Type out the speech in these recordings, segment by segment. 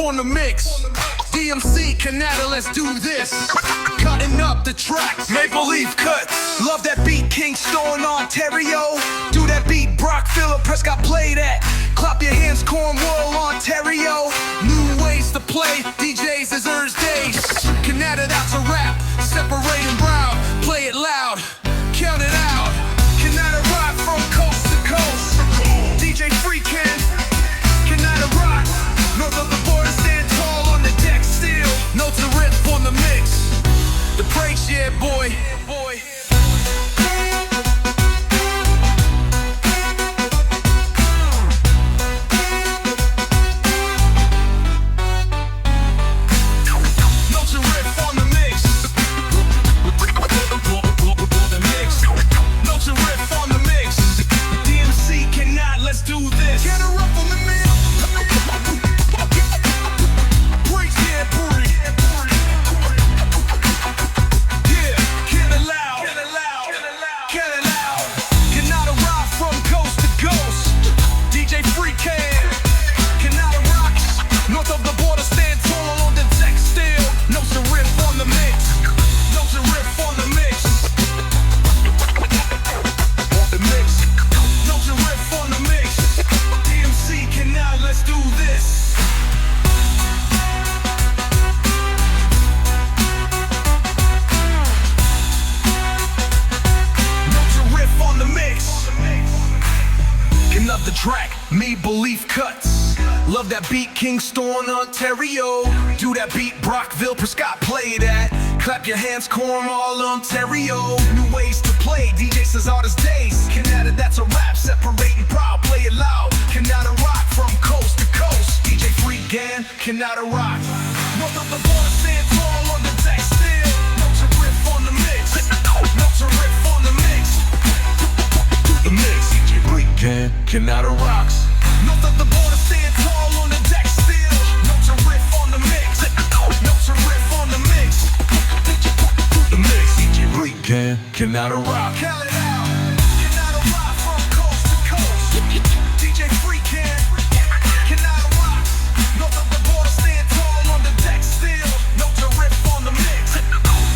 on the mix. DMCCANADA, let's do this. Cutting up the tracks, Maple Leaf cuts. Love that beat, Kingston, Ontario. Do that beat, Brock, Phillip, Prescott, play that. Clap your hands, Cornwall, Ontario. New ways to play, DJs is Thursdays. Canada, that's a rap, separate and brown. Play it loud, count it out. Canada rock from coast to coast. Djfreecan, Canada rock. North of the border, stand tall on the deck still. No Tariff on the mix. The breaks, yeah, boy. The track, Maple Leaf cuts. Love that beat, Kingston, Ontario. Do that beat, Brockville, Prescott, play that. Clap your hands, Cornwall, Ontario. New ways to play, DJ says artist days. Canada, that's a rap, separate and proud, play it loud. Canada rock from coast to coast. Djfreecan, Canada rock. North of the border, stand tall on the deck still. No Tariff on the mix. No Tariff on the mix. The mix. Canada rocks. North of the border, stand tall on the deck still. No Tariff on the mix. No Tariff on the mix. The mix. Djfreecan, Canada rock. Count it out. Canada rock from coast to coast. Djfreecan, Canada rocks. North of the border, stand tall on the deck still. No Tariff on the mix.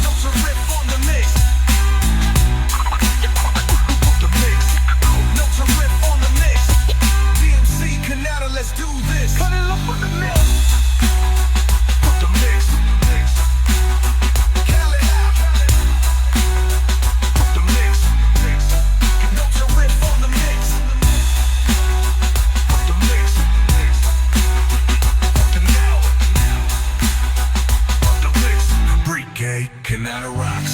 No Tariff on the mix. Let's do this. Cut it up with the mix. Put the mix. Count it out. Put the mix. No Tariff on the mix. Put the mix. Put the mix. Djfreecan, Canada rocks.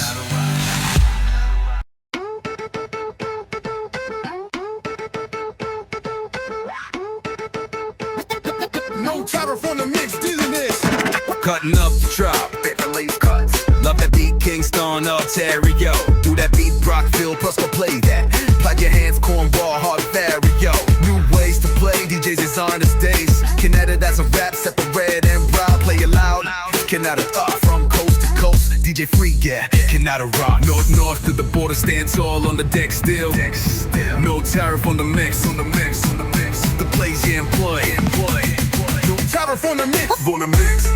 No Tariff on the mix, dealing this. Cutting up the drop, Maple Leaf cuts. Love that beat, Kingston, Ontario. Do that beat, Brockville, plus go play that. Clap your hands, Cornwall, Ontario. New ways to play, DJs is on the days. Canada, that's a rap, separate and proud, play it loud. Canada from coast to coast. Djfreecan, Canada rock. North to the border, stand tall on the deck still. No Tariff on the mix, The plays you employ. No Tariff on the mix. On the mix.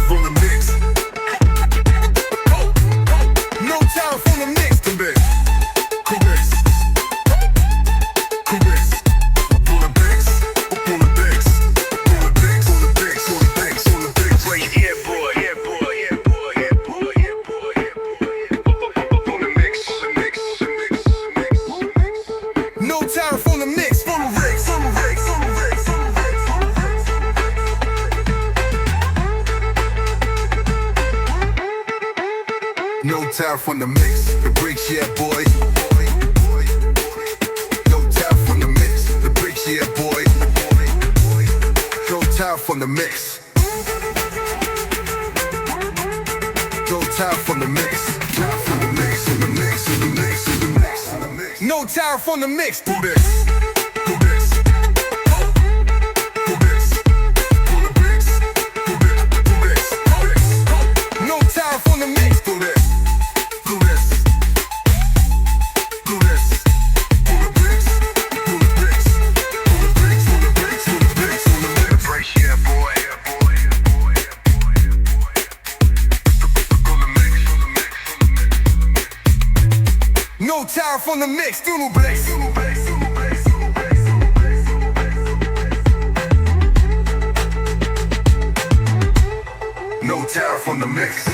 On the mix. No Tariff on the mix. The mix. Correct. On the mix. On the mix. On the mix. On the mix. On the mix. On the mix. Yeah, boy. On the mix. No Tariff on the mix. No Tariff on the mix. The breaks, yeah, boy. No Tariff on the mix. The breaks, yeah, boy. No Tariff on the mix. No Tariff on the mix. No Tariff on the mix. Do this. No Tariff on the mix. Do this. Do this. Do the bricks. Do the bricks. Do the bricks. tariff on the mix, TURNTABLISM. No tariff on the mix.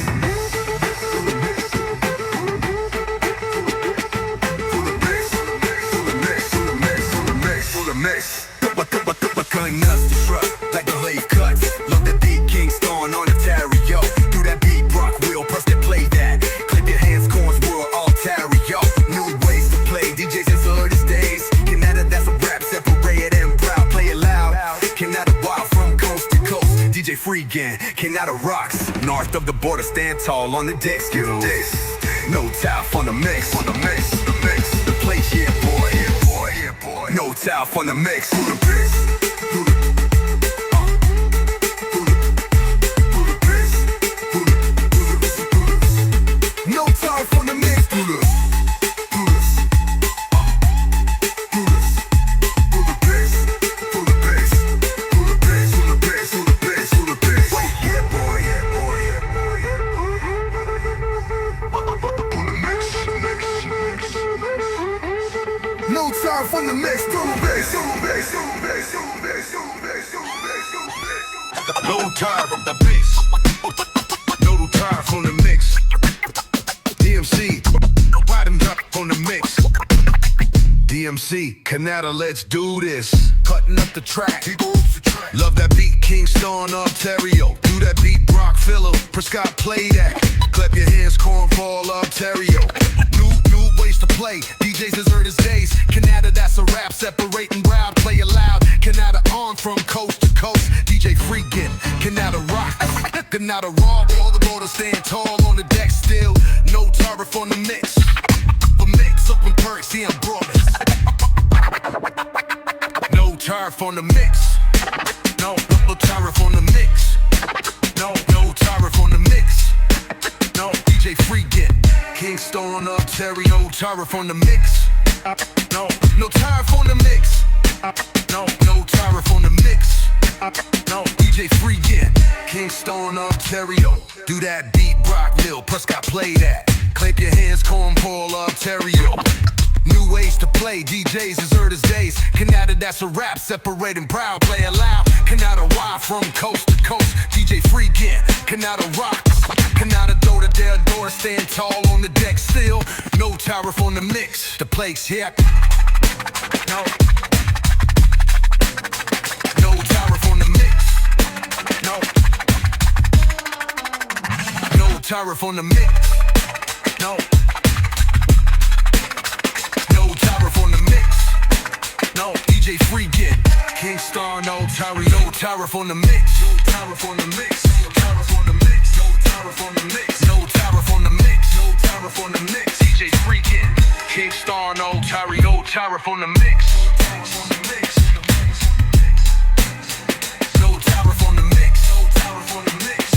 Cutting nuts to truck like the late cuts. Love the beat, King Stone on the Ontario. Do that beat, Brock wheel, press to play that. Clip your hands, corns, world, Ontario. New ways to play, DJs as earliest days. Canada, that's a rap, separated and proud. Play it loud, Canada wild from coast to coast. Djfreecan, Canada rocks. North of the border, stand tall on the deck skills. No tariff on the mix, the place, yeah boy, no tariff on the mix. No tariff on the mix. No tariff on the mix, no tariff on the mix. No tariff on the mix. DMC, riding up on the mix. DMCCANADA, let's do this. Cutting up the track. Love that beat, Kingston, Ontario. Do that beat, Brock Phillip, Prescott, play that. Clap your hands, cornball, Ontario. New ways to play, DJs as early as days. Canada, that's a rap, separating proud. Play it loud, Canada on from coast to coast. Djfreecan, Canada rock, Canada raw. All the borders stand tall on the deck still. No tariff on the mix. The mix up in perks, yeah, I'm brothers. No tariff on the mix. No tariff on the mix. No tariff on the mix. No Djfreecan, Kingston, Ontario. No tariff on the mix. No tariff on the mix. No tariff on the mix. No Djfreecan, Kingston, Ontario. Do that beat, Brock Mill, Prescott, play that. Clap your hands, cornball, Ontario. New ways to play, DJs as early as days. Canada, that's a rap, separating proud. Play it loud, Canada wild from coast to coast. Djfreecan, Canada rock. Canada door to their door, stand tall on the deck still. No tariff on the mix, the place, yeah. No tariff on the mix. No tariff on the mix. No tariff on the mix. No Djfreecan, Kingston, Ontario. No tariff on the mix. No tariff on the mix. No tariff on the mix. No tariff on the mix. No tariff on the mix. No tariff on the mix. Djfreecan, Kingston, Ontario. No tariff on the mix. No tariff on the mix. No tariff on the mix. No tariff on the mix. No tariff on the mix. No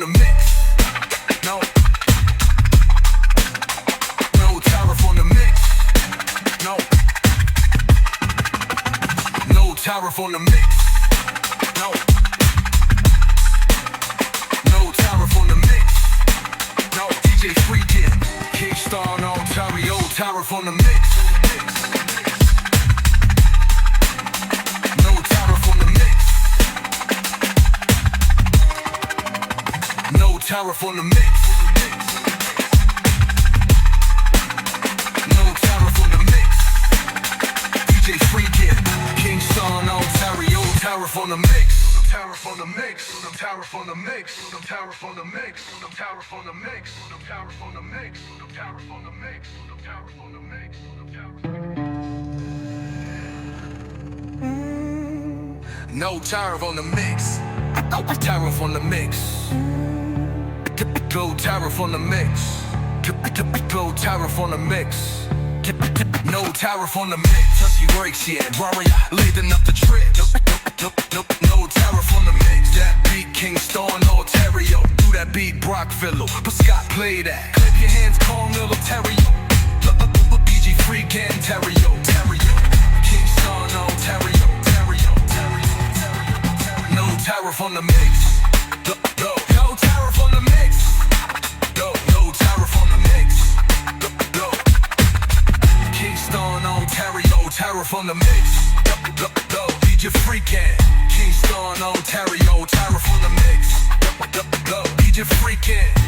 tariff on the mix. No tariff on the mix. No Djfreecan, Kingston, Ontario. Tariff on the mix. No tariff on the mix. No tariff on the mix. Djfreecan, Kingston, Ontario. Tariff on the mix. Tariff on the mix. Tariff on the mix. Tariff on the mix. Tariff on the mix. Tariff on the mix. Tariff on the mix. Tariff on the mix. No tariff on the mix. Tariff on the mix. Go tariff on the mix. Go tariff on the mix. No tariff on the mix. Touchy breaks, yeah. Warrior leading up the trip. No tariff on the mix. That beat, Kingston, Ontario. Do that beat, Brock Phillip, Prescott, play that. Clip your hands, Cornwall, Ontario. Djfreecan, Ontario. Kingston, Ontario. No tariff on the mix. No tariff on the mix. No tariff on the mix. Tariff on the mix. Djfreecan, Kingston, Ontario. Tariff on the mix. Djfreecan.